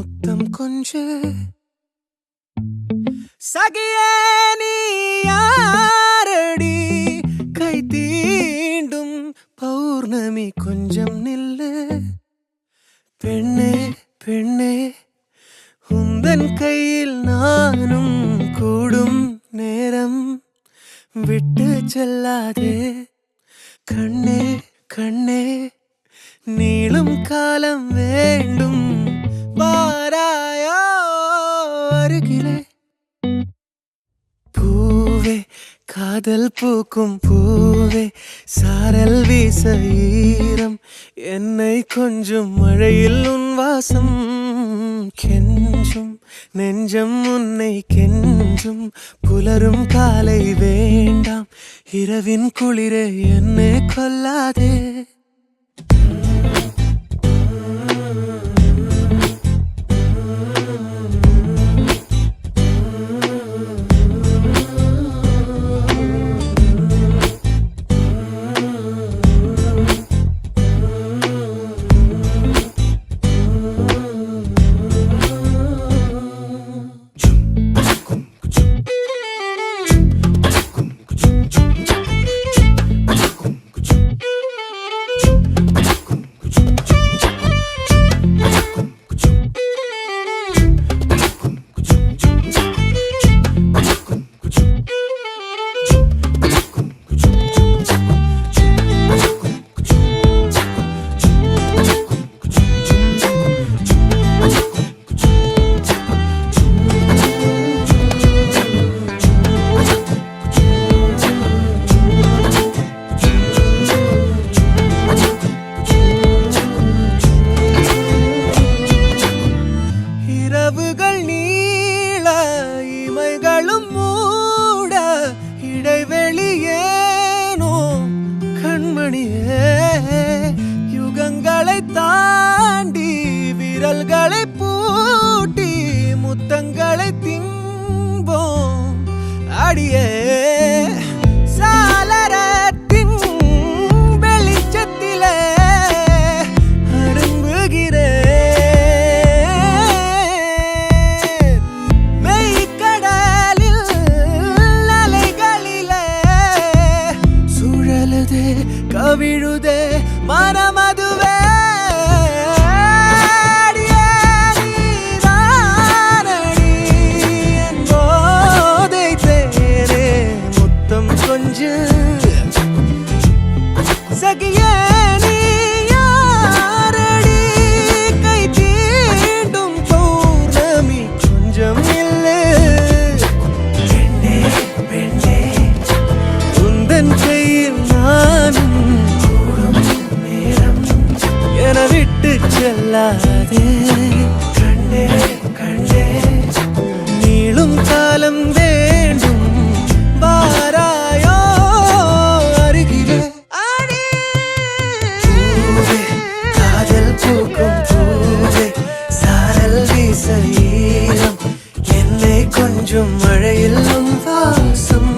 முத்தம் கொஞ்சு சகியே நீ யாரடி கை தீண்டும் பௌர்ணமி கொஞ்சம் நில்லு பெண்ணே பெண்ணே உந்தன் கையில் நானும் கூடும் நேரம் விட்டு செல்லாதே கண்ணே கண்ணே நீளும் காலம் வேண்டும் வாராயோ அருகிலே பூவே காதல் பூக்கும் பூவே சாரல் வீச ஈரம் என்னை கொஞ்சம் மழையில் உன் வாசம் கெஞ்சும் நெஞ்சம் உன்னை கெஞ்சும் புலரும் காலை வேண்டாம் இரவின் குளிரே என்னை கொல்லாதே யுகங்களை தாண்டி விரல்களை பூட்டி முத்தங்களை தின்போம் அடியே சாளரத்தின் வெளிச்சத்திலே அரும்புகிறேன் மெய்க்கடலில் அலைகளிலே சுழலுதே கவிழுதே மனமதுவே சகியே நீ யாரடி கை தீண்டும் பௌர்ணமி கொஞ்சம் இல்லை பெண்ணே பெண்ணே உந்தன் கையில் நானும் கூடும் நேரம் என விட்டு செல்லாதே கண்ணே கண்ணே நீளும் காலம் வேண்டும் வாராயோ அருகிலே என்னை கொஞ்சம் மழையில் உன் வாசம்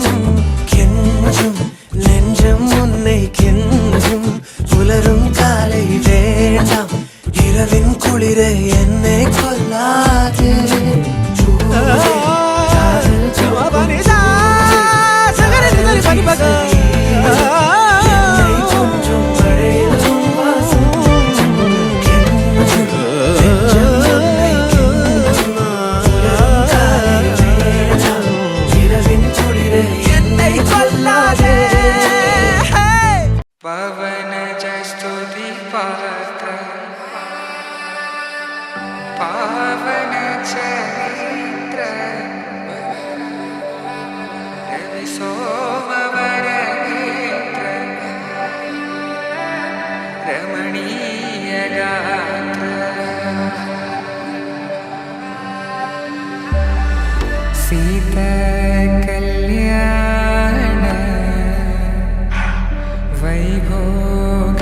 கெஞ்சும் நெஞ்சம் உன்னை கெஞ்சும் புலரும் காலை வேண்டாம் இரவின் குளிரை என்னை கொல்லாதே पावन चरित्र रवि सोमवर नेत्र रमणीय गात्र सीता कल्याण वैभोग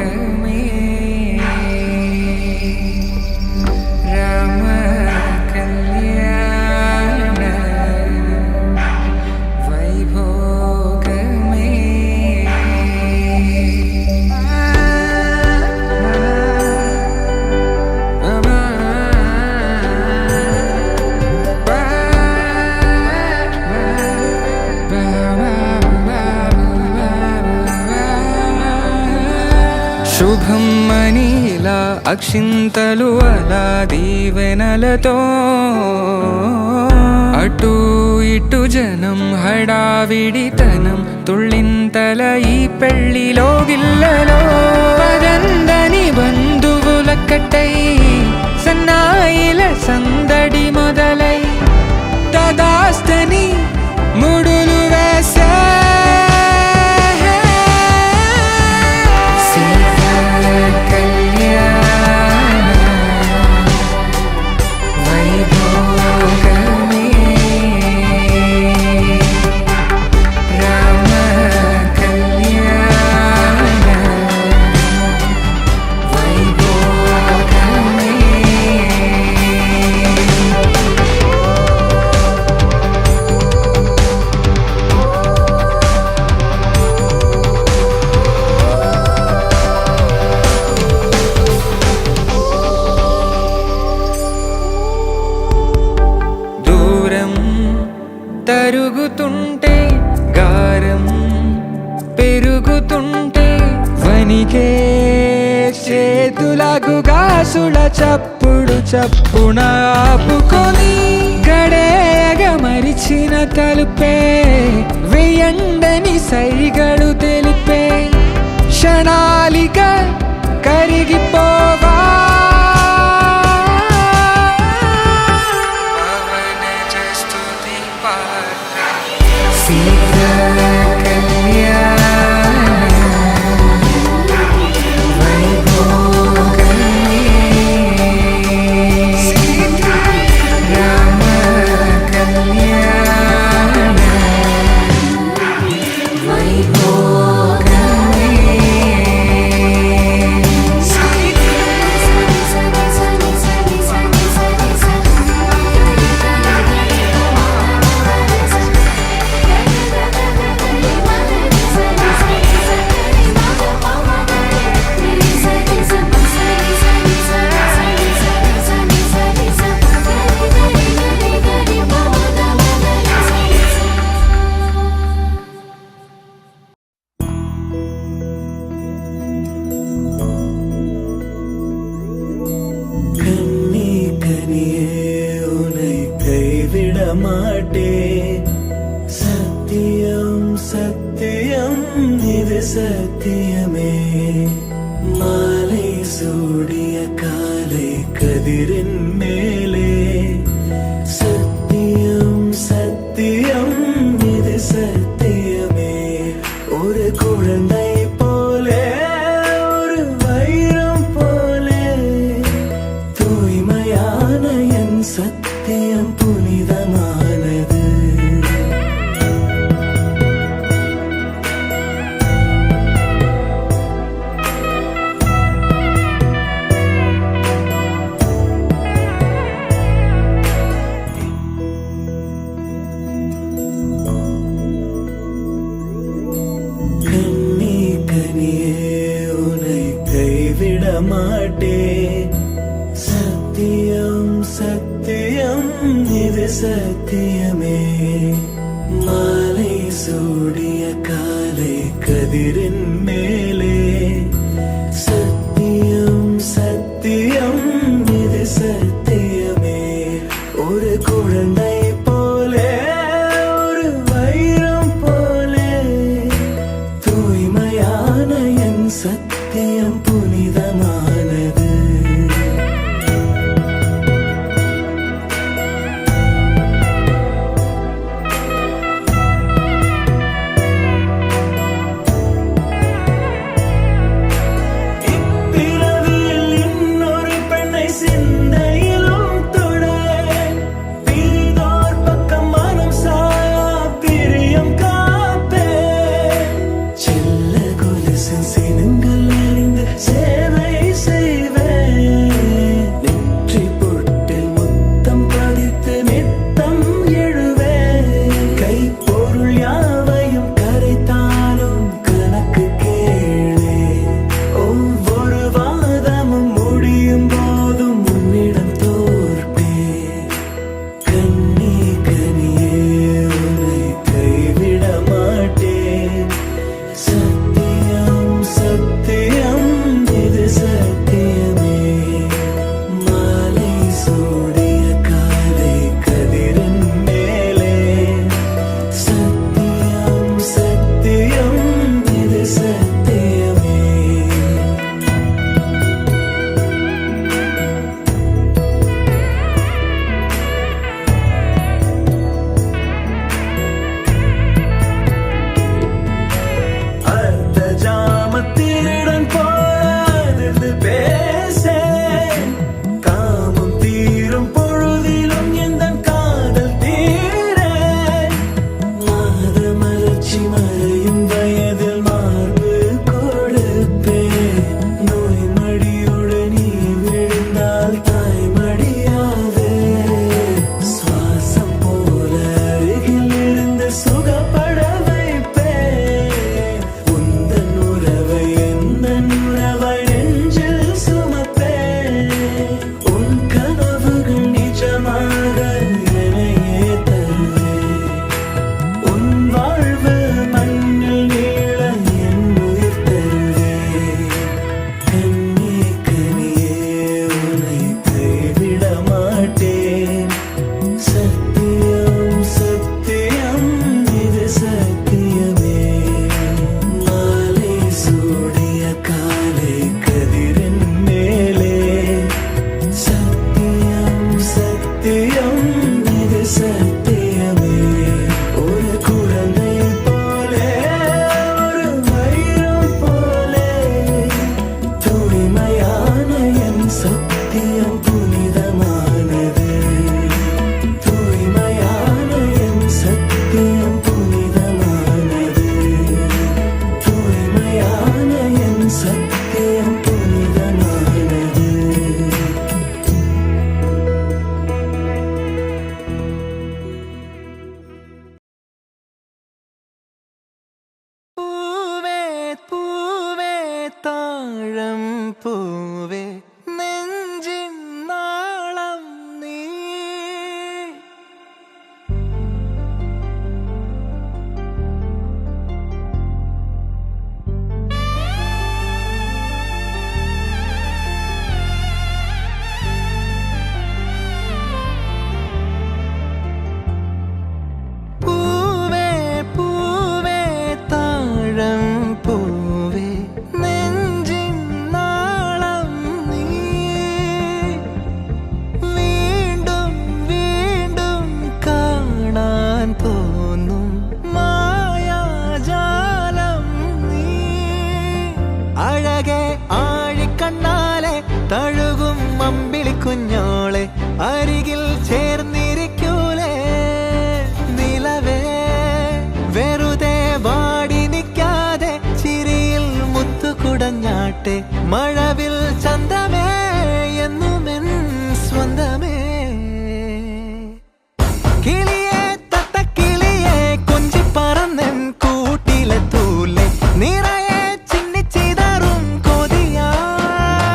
అక్షింతలు అలా దీవెనలతో అటు ఇటు జనం హడావిడితనం తుళ్ళింతల ఈ పెళ్లిలో గిల్లలో పదందని బంధువుల కట్టై సన్నాయిల సందడి మొదలై తదాస్తని ముడులు వేసే తరుగుతుంటే గారం పెరుగుతుంటే వనికే చేతులకు గాసుల చప్పుడు చప్పున ఆపుకొని గడేగ మరిచిన తలుపే వెయ్యండని సైగడు తెలిపే క్షణాలిక కరిగిపోవా மாட்டே சத்தியம் சத்தியம் இது சத்தியமே மாலை சூடிய காலை கதிரின் மேலே சத்தியம் சத்தியம் இது சத்தியமே ஒரு குழந்தை போலே ஒரு வைரம் போலே தூய்மையான என் சத்தியம் புனிதமானது கண்ணி கனியே உன்னை கைவிட மாட்டே சத்தியம் சத்தியம் இது சத்தியமே மாலை சூடிய காலை கதிரின் மேலே சத்தியம் சத்தியம் இது சத்தியமே ஒரு குழந்தை போலே ஒரு வைரம் போலே தூய்மையான என் சத்தியம் புனிதமானது சிந்தையிலும் தொட பிரிதோ சத்தியம் இது சத்தியமே ஒரு குழந்தை போலே ஒரு வைரம் போலே தூய்மையான என் சத்தியம் புனிதமானது தூய்மையான என் சத்தியம் புனிதமானது தூய்மையான என் சத்தியம் புனிதமானது പൂവേ പൂവേ താഴം പൂവേ നെഞ്ചിൻ നാളം നീ പൂവേ പൂവേ താഴം പൂവേ നെഞ്ചിൻ നാളം നീ വീണ്ടും വീണ്ടും കാണാൻ തോന്നും മായാജാലം നീ അഴകെ ആഴിക്കണ്ണാലെ തഴുകും അമ്പിളി കുഞ്ഞോളെ അരികിൽ ചേർന്നിരിക്കൂലേ നിലവേ വെറുതെ വാടി നിൽക്കാതെ ചിരിയിൽ മുത്തുകുടഞ്ഞാട്ടെ മഴവിൽ ചന്തമേ എന്നുമെൻ സ്വന്തമേ കിളിയെ തത്തക്കിളിയെ കൊഞ്ചി പറന്നൻ കൂട്ടിലെ തൂലെ നിറയെ ചിന്നിച്ചിതറും കൊതിയായി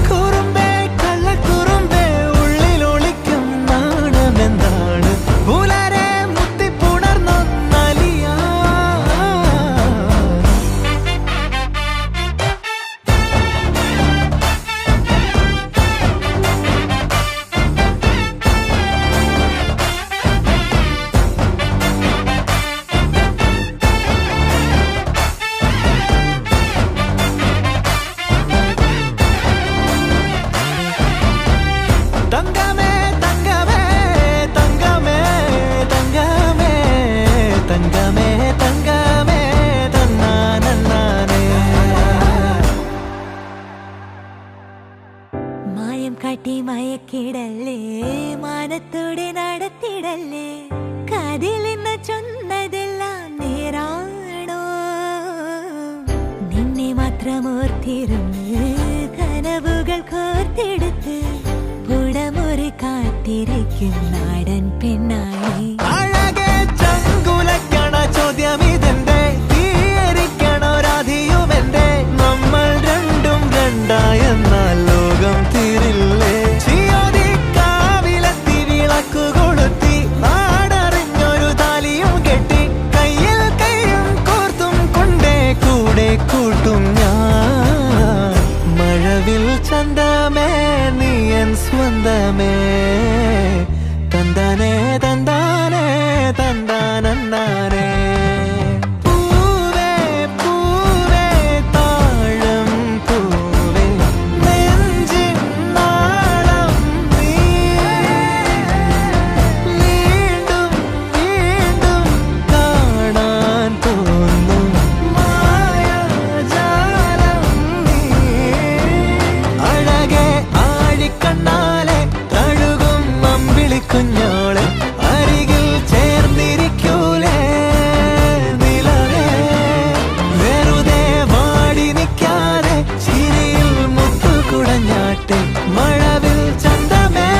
കുറുമ്പേ കള്ളക്കുറുമ്പേ ഉള്ളിലൊളിക്കും നാണമെന്താണ് പുലരെ മുത്തിപ്പുണർന്നൊന്നലിയാ തങ്കമേ തങ്കമേ തങ്കമേ തങ്കമേ തങ്കമേ തങ്കമേ തന്നാനേ മായം കാട്ടി മയക്കിടല്ലേ മാനത്തോടെ നടത്തിടല്ലേ കാതിലെന്ന് ചൊന്നതെല്ലാം നേരാണോ നിന്നെ മാത്രം ഓർത്തിരുന്ന് കനവുകൾ കോർത്തെടുത്ത് പുടമുറി കാത്തിരിക്കും നാടൻ പെണ്ണായി അഴകെ ചങ്കുലക്കണ ചോദ്യം ഇതെന്റെ തീയരിക്കണോ രാധിയുമെന്റെ നമ്മൾ രണ്ടും രണ്ടായെന്നാൽ ലോകം തീരില്ലേ ചിയോതി കാവിലെത്തി വിളക്കു കൊളുത്തി നാടറിഞ്ഞൊരു താലിയും കെട്ടി കയ്യിൽ കൈയും കോർത്തും കൊണ്ടേ കൂടെ കൂട്ടും ഞാൻ മഴവിൽ ചന്തമേ നീ എൻ സ്വന്തമേ തന്താനേ തന്താനേ തന്താനേ പൂവേ പൂവേ താഴം പൂവേ നെഞ്ചിൻ നാളം നീ വീണ്ടും വീണ്ടും കാണാൻ തോന്നും മായാജാലം നീ അഴകെ ആഴിക്കണ്ണാലെ തഴുകും അമ്പിളി കുഞ്ഞോളെ അരികിൽ ചേർന്നിരിക്കൂലേ നിലവേ വെറുതെ വാടി നിൽക്കാതെ ചിരിയിൽ മുത്തുകുടഞ്ഞാട്ടെ മഴവിൽ ചന്തമേ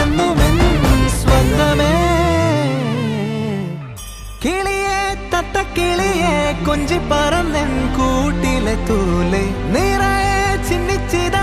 എന്നുമെൻ സ്വന്തമേ കിളിയെ തത്തക്കിളിയെ കൊഞ്ചി പറന്നൻ കൂട്ടിലെ തൂലെ നിറയെ ചിന്നിച്ചിത